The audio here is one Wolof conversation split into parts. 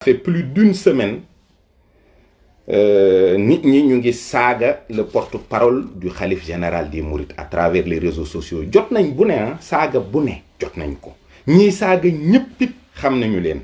fait plus d'une semaine nit ñi ñu ngi saaga le porte-parole du khalife général des Mourides à travers les réseaux sociaux jot nañ bu ne saaga bu ne jot nañ ko ñii saaga ñëpp it xam nañu leen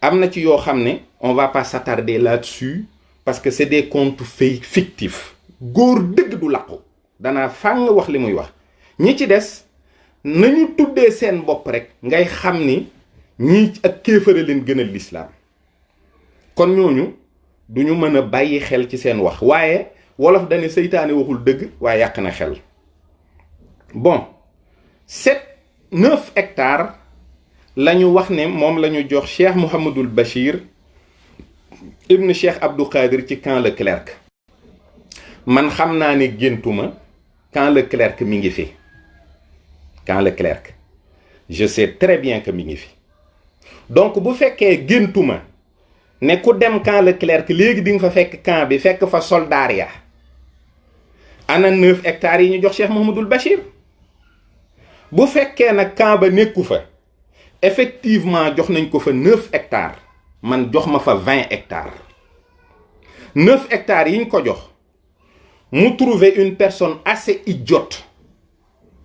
am na ci yoo xam ne on va pas s'attarder là-dessus parce que c'est des comptes fictifs góor dëgg du làqu danaa fàng wax li muy wax ñi ci des nañu tuddee seen bopp rek ngay xam ni ñii ak kéefare leen gënal l'islam kon ñooñu duñu mën a bàyyi xel ci seen wax waaye wolof dane seytaane waxul dëgg waaye yàq na xel bon 9 hectares lañu wax ne moom lañu jox Cheikh Mouhamadoul Bachir ibn Cheikh Abdou Khadir ci Camp Leclerc man xam naa ne géntuma Camp Leclerc mi ngi fi Camp Leclerc je sais très bien que mi ngi fi donc bu fekkee géntuma ne ku dem Camp Leclerc léegi di nga fa fekk camp bi fekk fa soldaar ya ana 9 hectares yi ñu jox Cheikh Mouhamadoul Bachir bu fekkee nag camp ba nekku fa effectivement jox nañ ko fa 9 hectares man jox ma fa 20 hectares 9 hectares yi ñu ko jox mu trouver une personne assez idiote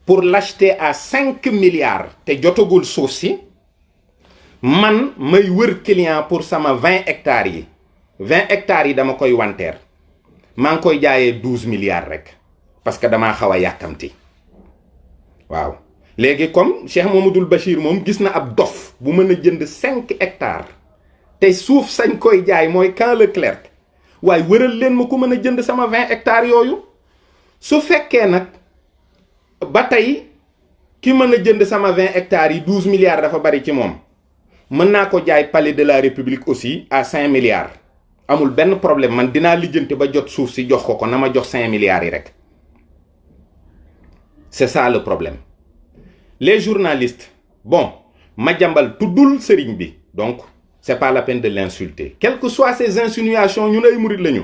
pour l'acheter à 5 milliards te jotagul suuf si man may wër client pour sama 20 hectares yi 20 hectares yi dama koy wanteer maa ngi koy jaayee 12 milliards rek parce que damaa xaw a yàkkamti waaw léegi comme Cheikh Mouhamadoul Bachir moom gis na ab dof bu mën a jënd 5 hectares te suuf sañ koy jaay mooy Camp Leclerc waaye wëral leen ma ko mën a jënd sama 20 hectares yooyu su fekkee nag ba tey ki mën a jënd sama 20 hectares yi 12 milliards dafa bari ci moom mën naa ko jaay palais de la république aussi à 5 milliards amul benn problème man dinaa lijjanti ba jot suuf si jox ko na ma jox 5 milliards yi rek c'est ça le problème les journalistes bon Madiambal tuddul sëriñ bi donc c'est pas la peine de l'insulter quelles que soient ces insinuations ñun ay murit lañu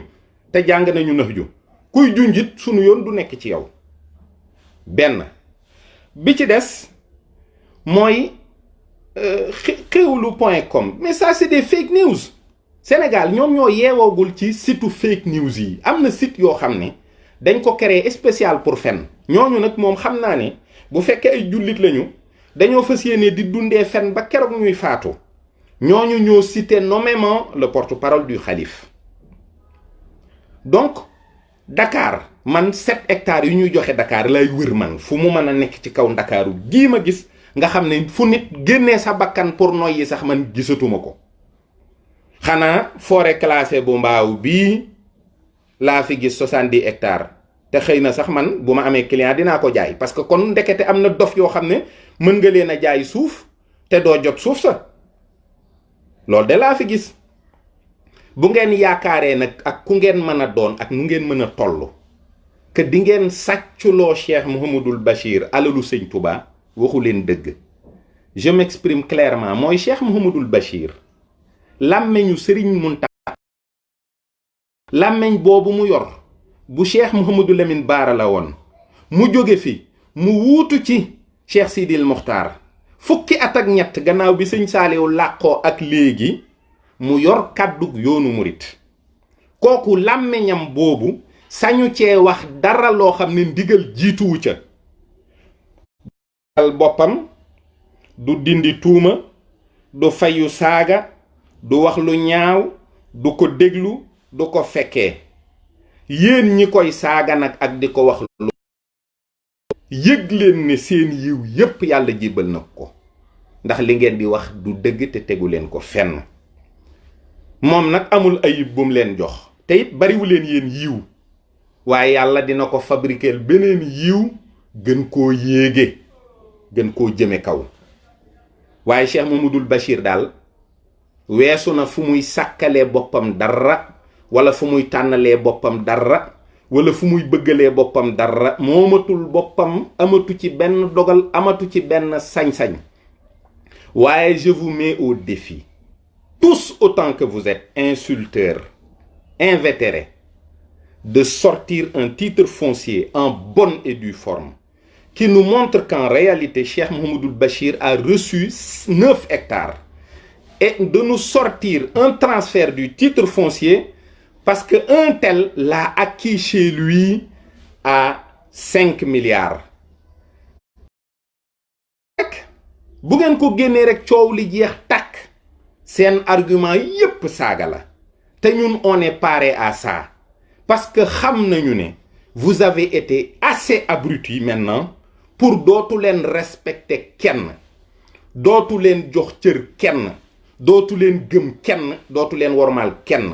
te jàng nañu nëx ju kuy junjit sunu yoon du nekk ci yow benn bi ci des mooy xewlu.com mais ça c'est des fake news Sénégal ñoom ñoo yeewoogul ci site fake news yi am na site yoo xam ne dañ ko créer spécial pour fen ñooñu nag moom xam naa ne bu fekkee ay jullit lañu dañoo fas yéene di dundee fen ba keroog ñuy faatu ñooñu ñoo cité nommément le porte-parole du khalife donc Dakar man 7 hectares yu ñuy joxe Dakar lay wër man fu mu mën a nekk ci kaw Ndakaaru gii ma gis nga xam ne fu nit génnee sa bakkan pour noyyi sax man gisatuma ko xanaa forêt classée bu mbaaw bii laa fi gis 70 hectares te xëy na sax man bu ma amee client dinaa ko jaay parce que kon ndekete am na dof yoo xam ne mën nga leen a jaay suuf te doo jot suuf sa loolu de laa fi gis bu ngeen yaakaaree nag ak ku ngeen mën a doon ak nu ngeen mën a toll que di ngeen sàcculoo Cheikh Mouhamadoul Bachir alalu sëñ Touba waxu leen dëgg je m'exprime clairement mooy Cheikh Mouhamadoul Bachir làmmeñu Serigne Mountakha làmmeñ boobu mu yor bu Cheikh Mouhamadou Lamine Bara la woon mu jóge fi mu wuutu ci Cheikh Sidil Mokhtar fukki at ak ñett gannaaw bi sëñ Saaliw làqoo ak léegi mu yor kàddug yoonu murit kooku làmmeñam boobu sañu cee wax dara loo xam ne ndigal jiituwu ca boppam du dindi tuuma du fayu saaga du wax lu ñaaw du ko déglu du ko fekkee yéen ñi koy saaga nag ak di ko wax lu yëg leen ne seen yiw yépp yàlla jébbal na ko ndax li ngeen di wax du dëgg te tegu leen ko fenn moom nag amul ayib bu mu leen jox te it bariwu leen yéen yiw waaye yàlla dina ko fabriquer beneen yiw gën koo yéege gën koo jëme kaw waaye Cheikh Mouhamadoul Bachir daal weesu na fu muy sàkkalee boppam dara wala fu muy tànnalee boppam dara wala fu muy bëggalee boppam dara moomatul boppam amatu ci benn dogal amatu ci benn sañ-sañ waaye je vous mets au défi tous autant que vous êtes insulteurs invétérés de sortir un titre foncier en bonne et due forme qui nous montre qu'en réalité Cheikh Mouhamadoul Bachir a reçu 9 hectares et de nous sortir un transfert du titre foncier parce qu'un tel l'a acquis chez lui à 5 milliards. bu ngeen ko génnee rek coow li jeex takk seen argument yépp saaga la te ñun on est paré à ça parce que xam nañu ne vous avez été assez abrutis maintenant pour dootu leen respecter kenn dootu leen jox cër kenn dootu leen gëm kenn dootu leen wormaal kenn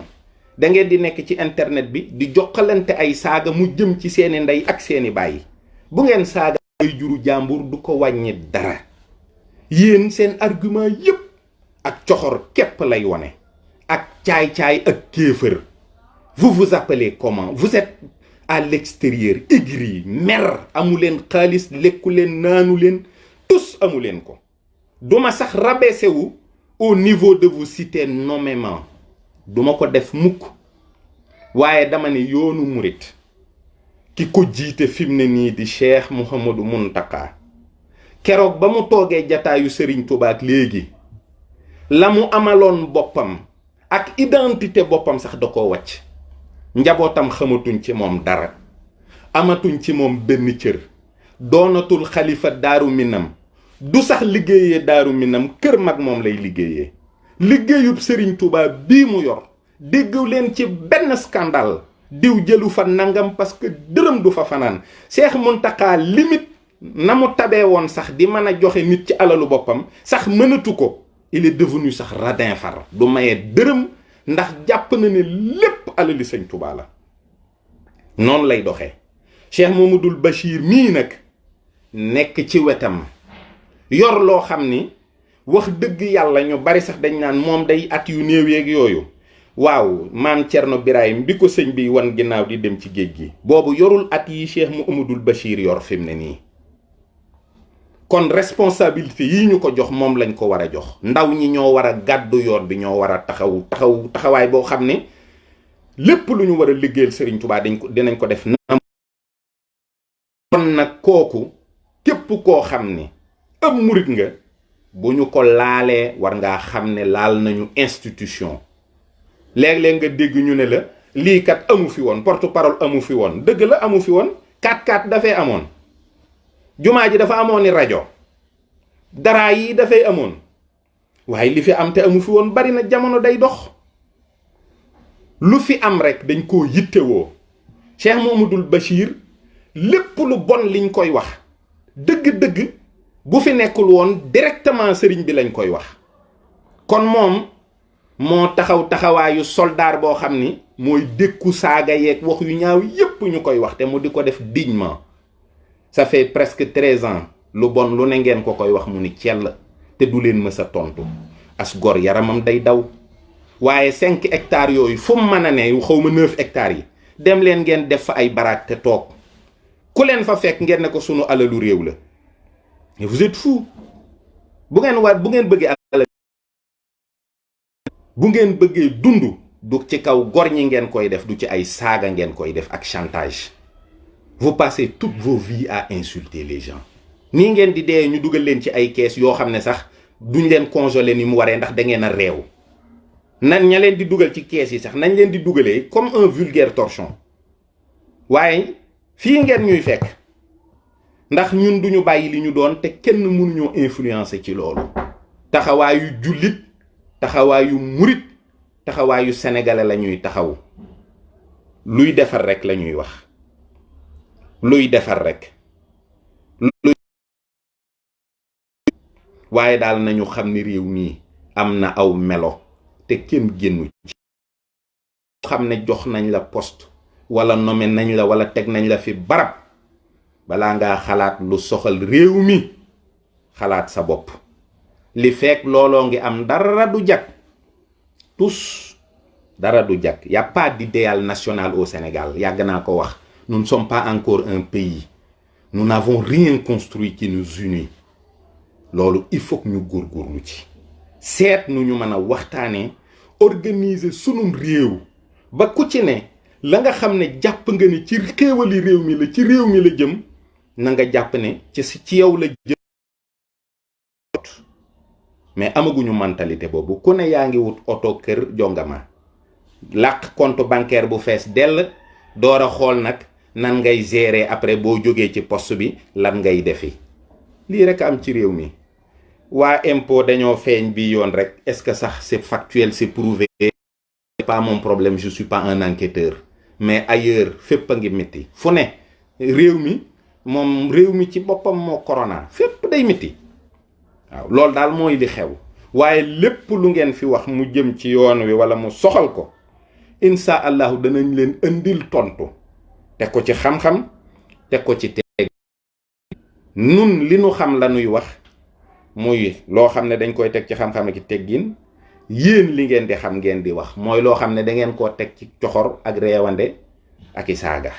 da ngeen di nekk ci internet bi di joxalante ay saaga mu jëm ci seeni ndey ak seeni baay bu ngeen saaga ay juru jàmbur du ko wàññi dara yéen seen argument yépp ak coxor képp lay wone ak caay-caay ak kéefër. Vous vous appelez comment? Vous êtes à l'extérieur, aigri, mer, amu leen xaalis lekku leen naanu leen tous amu leen ko duma sax rabaisser wu au niveau de vous citer nommément duma ko def mukk waaye dama ne yoonu murit ki ko jiite fi mu ne nii di Cheikh Mouhamadou Mountakha keroog ba mu toogee jataayu Serigne Touba ak léegi la mu amaloon boppam ak identité boppam sax da ko wàcc njabootam xamatuñ ci moom dara amatuñ ci moom benn cër doonatul xalifa Daaru Minam du sax liggéeyee Daaru Minam kër mag moom lay liggéeyee liggéeyub Serigne Touba bii mu yor déggu leen ci benn scandale diw jëlu fa nangam parce que dërëm du fa fanaan Cheikh Mountakha limite na mu tabee woon sax di mën a joxe nit ci alalu boppam sax mënatu ko il est devenu sax radin far du maye dërëm ndax jàpp na ne lépp alali Sëñ Touba la noonu lay doxee Cheikh Mamadou Bachir mii nag nekk ci wetam yor loo xam ni wax dëgg yàlla ñu bari sax dañ naan moom day at yu néew yeeg yooyu waaw maam Cerno Birahim bi ko sëñ bi wan ginnaaw di dem ci géej gi boobu yorul at yi Cheikh Mamadou Bachir yor fi mu ne nii kon responsabilité yi ñu ko jox moom lañ ko war a jox ndaw ñi ñoo war a gàddu yoon bi ñoo war a taxawaay boo xam ne lépp lu ñu war a liggéeyal Serigne Touba dinañ ko def na kon nag kooku képp koo xam ne am murit nga bu ñu ko laalee war ngaa xam ne laal nañu institution léeg-léeg nga dégg ñu ne la lii kat amu fi woon porte parole amu fi woon dëgg la amu fi woon 4-4 dafay amoon jumaa ji dafa amoon ni rajo daraa yi dafay amoon waaye li fi am te amu fi woon bari na jamono day dox lu fi am rek dañ koo yittewoo Cheikh Mamadou Bachir lépp lu bon liñ koy wax dëgg-dëgg bu fi nekkul woon directement sëriñ bi lañ koy wax kon moom moo taxawaayu soldaar boo xam ni mooy dékku saaga yeeg wax yu ñaaw yépp ñu koy wax te mu di ko def dignement ça fait presque 13 ans lu bon lu ne ngeen ko koy wax mu ni cell te du leen mës a tontu as gor yaramam day daw waaye 5 hectares yooyu fu mu mën a ne xawma 9 hectares yi dem leen ngeen def fa ay baraak te toog ku leen fa fekk ngeen ne ko sunu alalu réew la mais vous êtes fou bu ngeen bëggee dund du ci kaw gor ñi ngeen koy def du ci ay saaga ngeen koy def ak chantage vous passez toutes vos vies à insulter les gens nii ngeen di dee ñu dugal leen ci ay kees yoo xam ne sax duñ leen congeler ni mu waree ndax da ngeen a réew nan ña leen di dugal ci kees yi sax nañ leen di dugalee comme un vulgaire torchon waaye fii ngeen ñuy fekk ndax ñun duñu bàyyi li ñu doon te kenn mënuñoo influencer ci loolu taxawaayu jullit taxawaayu murit taxawaayu sénégalais la ñuy taxaw luy defar rek la ñuy wax luy defar rek waaye daal nañu xam ni réew mii am na aw melo te kenn génnu ci xam ne jox nañ la poste wala nommé nañ la wala teg nañ la fi barab balaa ngaa xalaat lu soxal réew mi xalaat sa bopp li fekk looloo ngi am dara du jag tous dara du jag y a pas d'idéal national au Sénégal yàgg naa ko wax nous ne sommes pas encore un pays nous n'avons rien construit qui nous unit loolu il faut que ñu góorgóorlu ci seet nu ñu mën a waxtaanee organiser sunum réew ba ku ci ne la nga xam ne jàpp nga ne ci xéewali réew mi la ci réew mi la jëm na nga jàpp ne ci yow la jëm mais amaguñu mentalité boobu. ku ne yaa ngi wut oto, kër, jongama làq compte bancaire bu fees dell door a xool nag nan ngay gérer après boo jógee ci poste bi lan ngay defi. lii rek am ci réew mi. waa impôt dañoo feeñ bi yoon rek. est-ce que sax c'est factuel, c'est prouvé? C'est pas mon problème, je suis pas un enquêteur. mais ailleurs fépp a ngi métti fu ne. réew mi ci boppam moo corona fépp day métti. waaw loolu daal mooy li xew. waaye lépp lu ngeen fi wax mu jëm ci yoon wi wala mu soxal ko, insha allahu danañ leen indil tontu. teg ko ci xam-xam, teg ko ci teg. nun li nu xam la nuy wax, muy loo xam ne dañ koy teg ci xam-xam ak teggin. yéen li ngeen di xam ngeen di wax mooy loo xam ne da ngeen koo teg ci coxor ak reewande ak i saaga.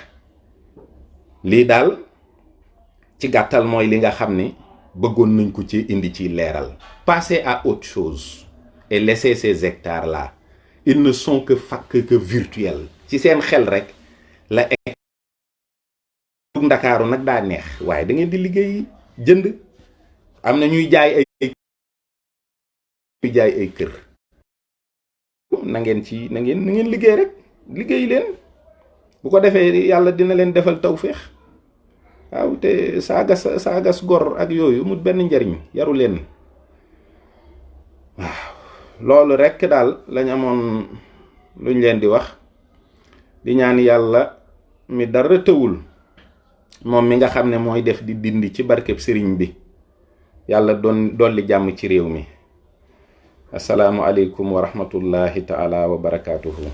lii daal ci gàttal mooy li nga xam ni bëggoon nañ ko ci indi ci leeral. Passer à autre chose et laisser ces hectares là, ils ne sont que virtuels. ci seen xel rek la Ndakaaru nag daa neex waaye da ngeen di liggéey jënd. am na ñuy jaay ay kër. na ngeen liggéey rek liggéey leen bu ko defee yàlla dina leen defal tawféex. waaw te saagas gor ak yooyu mu benn njariñ yaru leen. waaw loolu rek daal lañ amoon luñ leen di wax. di ñaan yàlla mi dara tëwul, moom mi nga xam ne mooy def di dindi ci barkeb sëriñ bi, yàlla dolli jàmm ci réew mi. assalaamu aleykum wa rahmatullahi taala wa barakaatuhu.